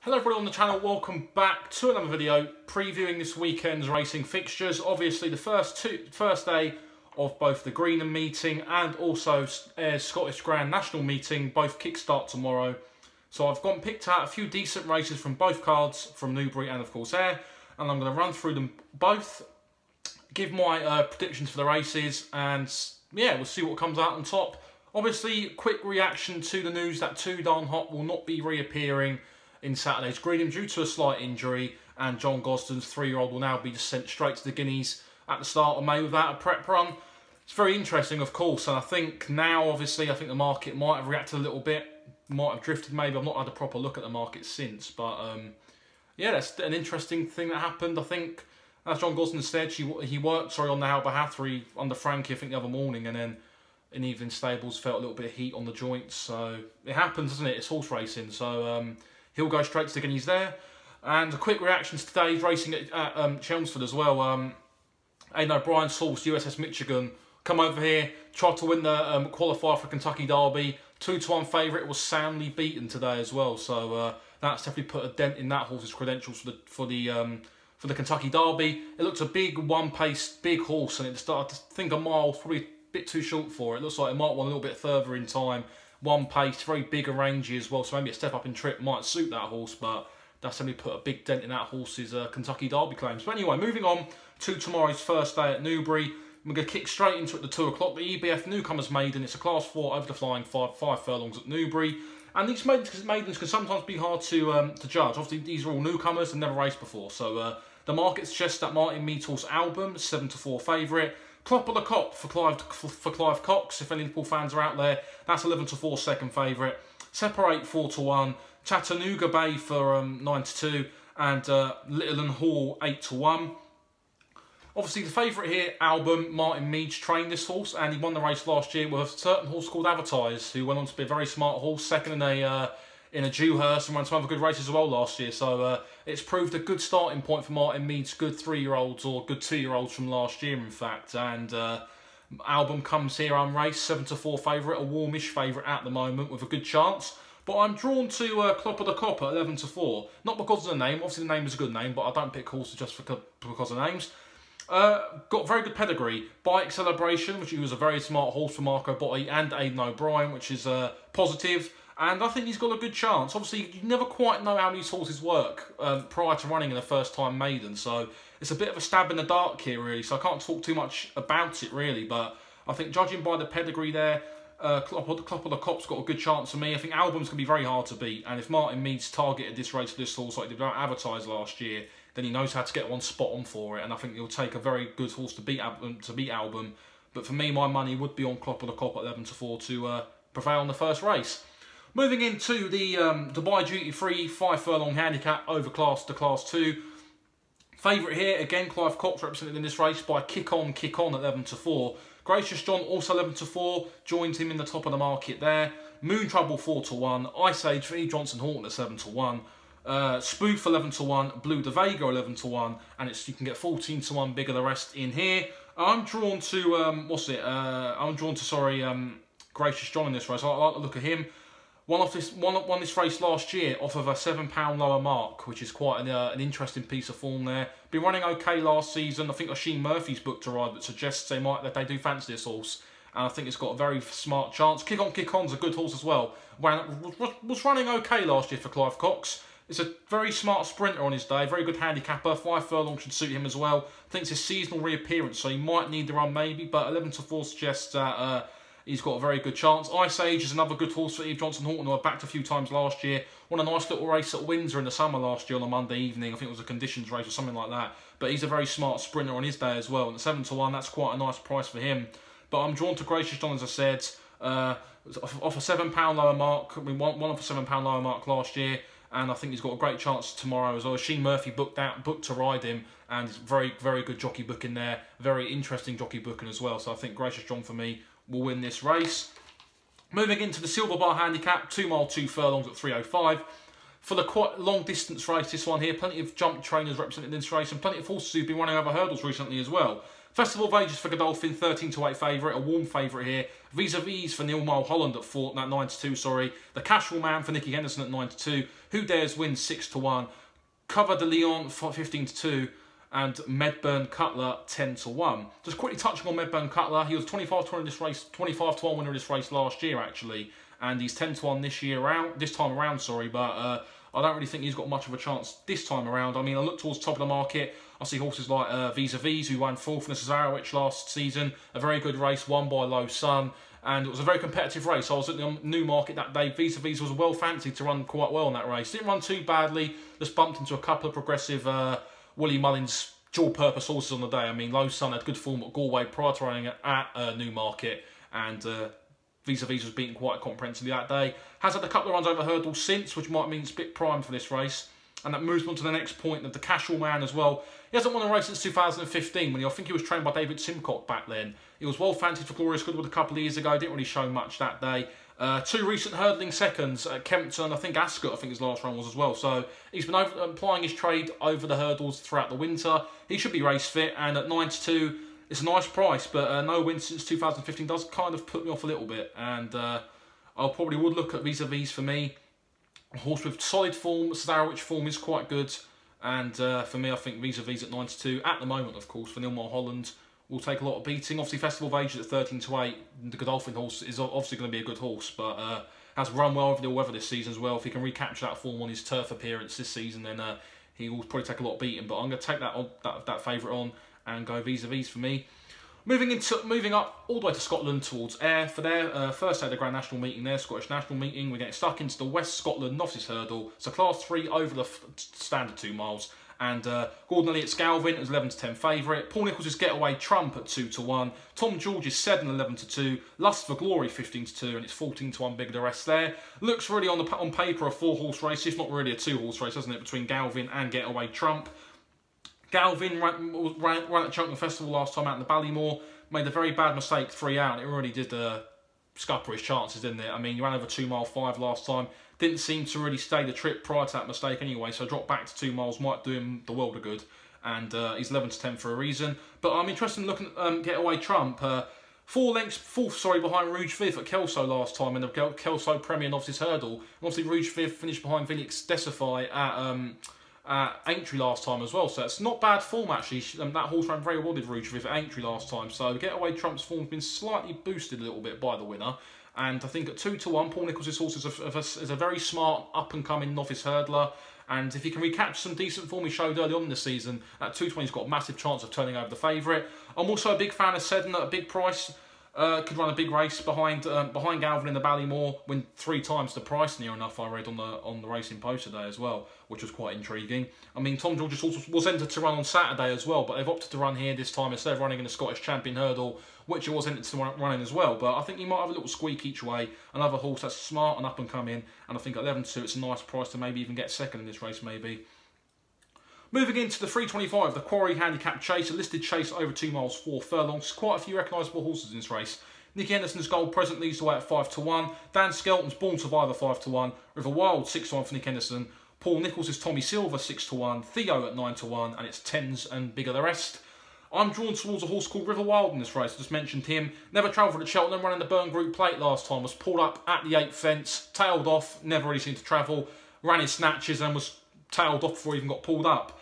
Hello everybody on the channel, welcome back to another video previewing this weekend's racing fixtures. Obviously the first day of both the Greenham meeting and also Scottish Grand National meeting, both kickstart tomorrow. So I've picked out a few decent races from both cards, from Newbury and of course Ayr, and I'm going to run through them both, give my predictions for the races, and yeah, we'll see what comes out on top. Obviously, quick reaction to the news that Too Darn Hot will not be reappearing in Saturday's Greenham due to a slight injury, and John Gosden's 3-year-old will now be just sent straight to the Guineas at the start of May without a prep run. It's very interesting, of course, and I think now, obviously, I think the market might have reacted a little bit, might have drifted maybe. I've not had a proper look at the market since, but yeah, that's an interesting thing that happened. I think, as John Gosden said, he worked on the Halberhathry under Frankie, I think, the other morning, and then in evening stables felt a little bit of heat on the joints. So it happens, doesn't it? It's horse racing, so he'll go straight to the Guineas there. And a quick reaction to today's racing at Chelmsford as well. Aidan O'Brien's horse, USS Michigan, come over here, tried to win the qualifier for Kentucky Derby. 2-1 favourite, was soundly beaten today as well. So that's definitely put a dent in that horse's credentials for the Kentucky Derby. It looks a big one-pace, big horse, and it started to think a mile's probably a bit too short for it. It looks like it might want a little bit further in time. One pace, very big and rangy as well, so maybe a step up in trip might suit that horse, but that's only put a big dent in that horse's Kentucky Derby claims. But anyway, moving on to tomorrow's first day at Newbury. We're going to kick straight into it at 2 o'clock. The EBF Newcomers Maiden. It's a Class 4 over the flying 5 furlongs at Newbury. And these maidens can sometimes be hard to judge. Obviously, these are all newcomers and never raced before. So the market suggests that Martin Mead's horse Album, 7-4 favourite. Clop of the Cop for Clive Cox, if any Liverpool fans are out there. That's 11-4 second favourite. Separate 4-1. Chattanooga Bay for 9-2. And Little and Hall 8-1. Obviously, the favourite here, Album, Martin Mead's trained this horse, and he won the race last year with a certain horse called Advertise, who went on to be a very smart horse, second in a Dewhurst, and ran some other good races as well last year. So it's proved a good starting point for Martin Mead's good 3-year-olds, or good 2-year-olds from last year, in fact. And Album comes here unraced, 7-4 favourite, a warmish favourite at the moment with a good chance. But I'm drawn to Clop of the Cop at 11-4, not because of the name. Obviously, the name is a good name, but I don't pick horses just because of names. Got very good pedigree. Bike Celebration, which he was a very smart horse for Marco Botti, and Aidan O'Brien, which is positive. And I think he's got a good chance. Obviously, you never quite know how these horses work prior to running in a first-time maiden. So it's a bit of a stab in the dark here, really. So I can't talk too much about it, really. But I think judging by the pedigree there, Clop of the Cop's got a good chance for me. I think Album's going to be very hard to beat. And if Martin Mead's targeted this race for this horse like he did Advertise last year, then he knows how to get one spot on for it. And I think he'll take a very good horse to beat Album. But for me, my money would be on Clop of the Cop at 11-4 to prevail in the first race. Moving into the Dubai Duty Free 5 furlong handicap over Class 2. Favourite here, again, Clive Cox represented in this race by Kick On at 11-4. Gracious John also 11-4, joins him in the top of the market there. Moon Trouble 4-1. Ice Age for E. Johnson Horton at 7-1. Spoof 11-1, Blue de Vega 11-1, and you can get 14-1 bigger the rest in here. I'm drawn to Gracious John in this race. I like the look of him. Won this race last year off of a £7 lower mark, which is quite an interesting piece of form there. Been running okay last season. I think Oisin Murphy's booked a ride that suggests that they do fancy this horse, and I think it's got a very smart chance. Kick On's a good horse as well. Was running okay last year for Clive Cox. It's a very smart sprinter on his day, very good handicapper. 5 furlongs should suit him as well. I think it's his seasonal reappearance, so he might need the run maybe, but 11-4 suggests that he's got a very good chance. Ice Age is another good horse for Eve Johnson Horton, who I backed a few times last year. Won a nice little race at Windsor in the summer last year on a Monday evening. I think it was a conditions race or something like that. But he's a very smart sprinter on his day as well. And at 7-1, that's quite a nice price for him. But I'm drawn to Gracious John, as I said. Off a £7 lower mark. We won off a £7 lower mark last year. And I think he's got a great chance tomorrow as well. Sheen Murphy booked to ride him, and it's very, very good jockey booking there. Very interesting jockey booking as well. So I think Gracious John for me will win this race. Moving into the Silver Bar handicap, 2 mile 2 furlongs at 3:05. For the quite long distance race, this one here, plenty of jump trainers represented in this race, and plenty of horses who've been running over hurdles recently as well. Festival of Ages for Godolphin, 13-8 favourite, a warm favourite here. Vis-a-vis for Neil Mile Holland at 9-2, sorry. The Casual Man for Nicky Henderson at 9-2. Who Dares Win 6-1. Cover de Leon 15-2. And Medburn Cutler 10-1. Just quickly touching on Medburn Cutler, he was 25-1 in this race, 25-1 winner of this race last year actually, and he's 10-1 this time around, sorry, but I don't really think he's got much of a chance this time around. I mean, I look towards the top of the market. I see horses like Vis-a-Vis, who won 4th in the Cesarewitch last season. A very good race, won by Low Sun. And it was a very competitive race. I was at the Newmarket that day. Vis-a-Vis was well fancied to run quite well in that race. Didn't run too badly. Just bumped into a couple of progressive Willie Mullins dual-purpose horses on the day. I mean, Low Sun had good form at Galway prior to running at Newmarket. And Vis-a-Vis was beaten quite comprehensively that day. Has had a couple of runs over hurdles since, which might mean it's a bit primed for this race. And that moves on to the next point of the Casual Man as well. He hasn't won a race since 2015, when I think he was trained by David Simcock back then. He was well fancied for Glorious Goodwood a couple of years ago, didn't really show much that day. 2 recent hurdling seconds at Kempton, I think Ascot, I think his last run was as well. So he's been applying his trade over the hurdles throughout the winter. He should be race fit, and at 9-2, it's a nice price, but no win since 2015 does kind of put me off a little bit. And I probably would look at Vis-a-Vis for me. A horse with solid form, Cesarewitch form is quite good. And for me, I think Vis-a-Vis at 9-2, at the moment, of course, for Neil Mile Holland, will take a lot of beating. Obviously, Festival of Ages at 13-8, the Godolphin horse is obviously going to be a good horse, but has run well over the weather this season as well. If he can recapture that form on his turf appearance this season, then he will probably take a lot of beating. But I'm going to take that favourite on and go Vis-a-Vis for me. Moving up all the way to Scotland towards Ayr for their first day of the Grand National Meeting, their Scottish National Meeting. We're getting stuck into the West Scotland Novice Hurdle. It's a Class 3 over the standard 2 miles. And Gordon Elliott's Galvin is 11-10 favourite. Paul Nicholls' Getaway Trump at 2-1. Tom George's 7-11-2. Lust for Glory 15-2, and it's 14-1 bigger the rest there. Looks really on paper a 4-horse race, if not really a 2-horse race, doesn't it, between Galvin and Getaway Trump. Galvin ran at Cheltenham Festival last time out in the Ballymore. Made a very bad mistake 3 out. It really did scupper his chances, didn't it? I mean, he ran over 2 mile 5 last time. Didn't seem to really stay the trip prior to that mistake anyway, so dropped back to 2 miles might do him the world of good. And he's 11-10 for a reason. But I'm interested in looking at Getaway Trump. 4 lengths, behind Rouge Viv at Kelso last time in the Kelso Premier Novices Hurdle. And obviously Rouge Viv finished behind Felix Decify at Aintree last time as well, so it's not bad form actually. That horse ran very well with Rouge Viv at Aintree last time, so Getaway Trump's form's been slightly boosted a little bit by the winner. And I think at 2-1, Paul Nicholls' horse is a very smart up-and-coming novice hurdler, and if he can recapture some decent form he showed early on in the season, at 2-20 he's got a massive chance of turning over the favourite. I'm also a big fan of Seddon at a big price. Could run a big race behind Galvin in the Ballymore, win 3 times the price near enough, I read on the Racing Post today as well, which was quite intriguing. I mean, Tom George's also was entered to run on Saturday as well, but they've opted to run here this time instead of running in the Scottish Champion Hurdle, which it was entered to run in as well. But I think he might have a little squeak each way. Another horse that's smart and up and coming, and I think at 11-2 it's a nice price to maybe even get second in this race maybe. Moving into the 325, the Quarry Handicap Chase, a listed chase over 2 miles 4 furlongs. Quite a few recognisable horses in this race. Nicky Henderson's Gold Present leads the way at 5-1. Dan Skelton's Born Survivor 5-1. River Wild 6-1 for Nick Henderson. Paul Nicholls' Tommy Silver 6-1. Theo at 9-1, and it's 10s and bigger the rest. I'm drawn towards a horse called River Wild in this race. I just mentioned him. Never travelled at Cheltenham, running the Burn Group Plate last time. Was pulled up at the 8th fence, tailed off, never really seemed to travel. Ran his snatches and was tailed off before he even got pulled up.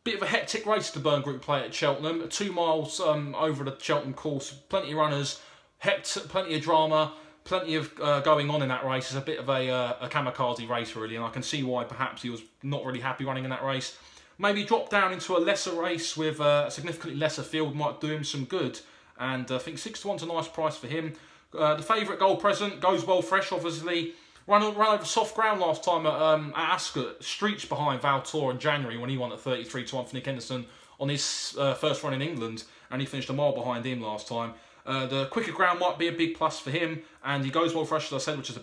Bit of a hectic race to Burn Group Plate at Cheltenham. 2 miles over the Cheltenham course. Plenty of runners, plenty of drama, plenty of going on in that race. It's a bit of a kamikaze race really, and I can see why perhaps he was not really happy running in that race. Maybe drop down into a lesser race with a significantly lesser field might do him some good. And I think 6-1's a nice price for him. The favourite Gold Present goes well fresh, obviously. Ran over soft ground last time at Ascot. Streets behind Valtor in January when he won at 33-1 for Nick Henderson on his first run in England. And he finished a mile behind him last time. The quicker ground might be a big plus for him, and he goes well fresh, as I said, which is a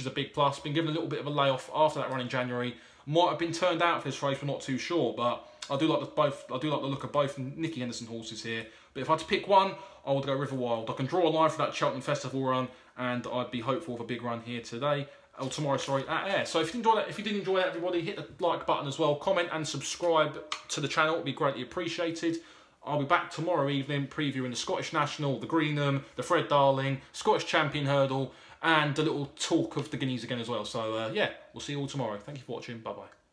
big plus. Been given a little bit of a layoff after that run in January. Might have been turned out for this race, we're not too sure. But I do like the look of both Nicky Henderson horses here. But if I had to pick one, I would go River Wild. I can draw a line for that Cheltenham Festival run, and I'd be hopeful of a big run here today. Or tomorrow, sorry, at Ayr. So if you did enjoy that, everybody, hit the like button as well. Comment and subscribe to the channel. It would be greatly appreciated. I'll be back tomorrow evening previewing the Scottish National, the Greenham, the Fred Darling, Scottish Champion Hurdle, and a little talk of the Guineas again as well. So yeah, we'll see you all tomorrow. Thank you for watching. Bye bye.